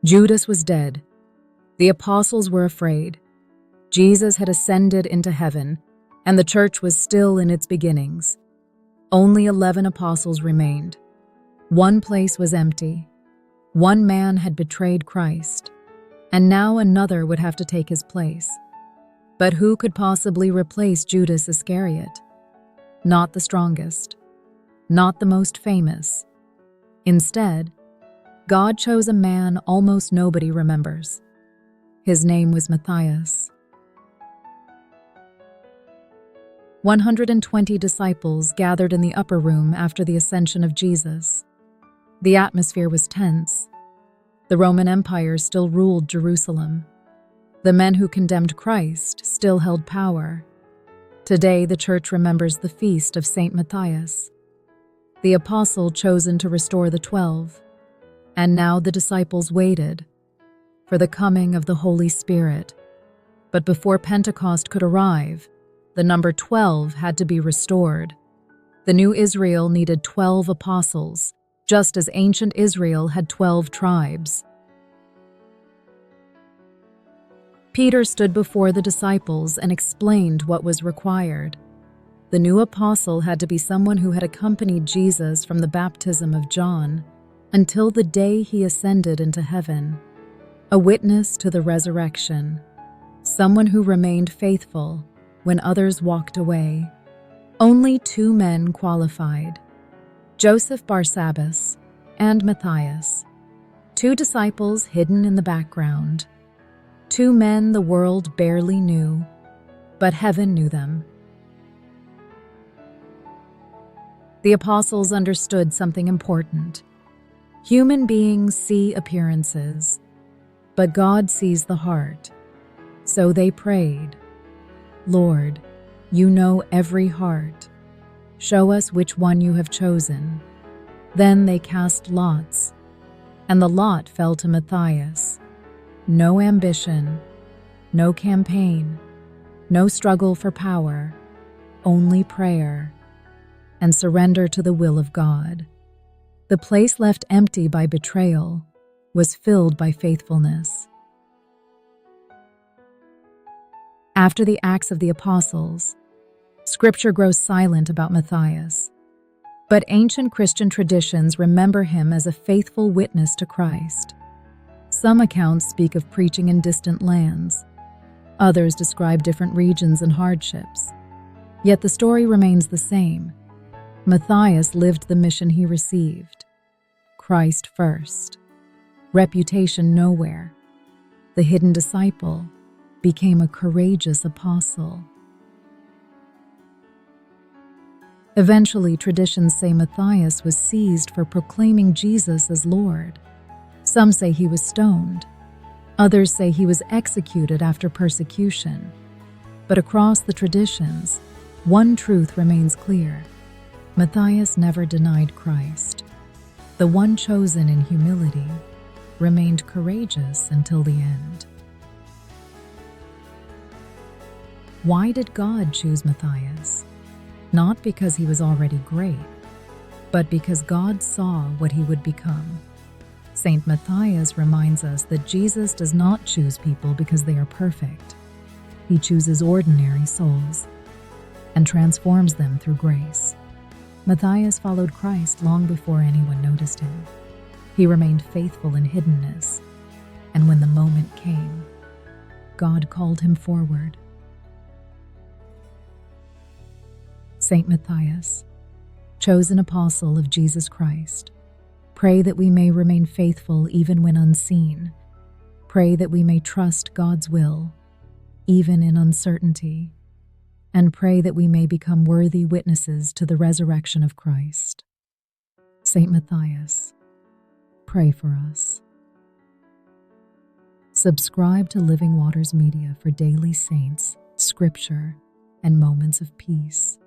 Judas was dead. The apostles were afraid. Jesus had ascended into heaven, and the church was still in its beginnings. Only 11 apostles remained. One place was empty. One man had betrayed Christ, and now another would have to take his place. But who could possibly replace Judas Iscariot? Not the strongest, not the most famous. Instead, God chose a man almost nobody remembers. His name was Matthias. 120 disciples gathered in the upper room after the ascension of Jesus. The atmosphere was tense. The Roman Empire still ruled Jerusalem. The men who condemned Christ still held power. Today, the church remembers the feast of Saint Matthias, the apostle chosen to restore the 12. And now the disciples waited for the coming of the Holy Spirit. But before Pentecost could arrive, the number 12 had to be restored. The new Israel needed 12 apostles, just as ancient Israel had 12 tribes. Peter stood before the disciples and explained what was required. The new apostle had to be someone who had accompanied Jesus from the baptism of John until the day he ascended into heaven, a witness to the resurrection, someone who remained faithful when others walked away. Only 2 men qualified, Joseph Barsabbas and Matthias, 2 disciples hidden in the background, 2 men the world barely knew, but heaven knew them. The apostles understood something important. Human beings see appearances, but God sees the heart. So they prayed, "Lord, you know every heart. Show us which one you have chosen." Then they cast lots, and the lot fell to Matthias. No ambition, no campaign, no struggle for power, only prayer and surrender to the will of God. The place left empty by betrayal was filled by faithfulness. After the Acts of the Apostles, Scripture grows silent about Matthias, but ancient Christian traditions remember him as a faithful witness to Christ. Some accounts speak of preaching in distant lands. Others describe different regions and hardships. Yet the story remains the same. Matthias lived the mission he received. Christ first. Reputation nowhere. The hidden disciple became a courageous apostle. Eventually, traditions say Matthias was seized for proclaiming Jesus as Lord. Some say he was stoned. Others say he was executed after persecution. But across the traditions, one truth remains clear. Matthias never denied Christ. The one chosen in humility remained courageous until the end. Why did God choose Matthias? Not because he was already great, but because God saw what he would become. Saint Matthias reminds us that Jesus does not choose people because they are perfect. He chooses ordinary souls and transforms them through grace. Matthias followed Christ long before anyone noticed him. He remained faithful in hiddenness, and when the moment came, God called him forward. Saint Matthias, chosen apostle of Jesus Christ, pray that we may remain faithful even when unseen. Pray that we may trust God's will, even in uncertainty. And pray that we may become worthy witnesses to the resurrection of Christ. Saint Matthias, pray for us. Subscribe to Living Waters Media for daily saints, scripture, and moments of peace.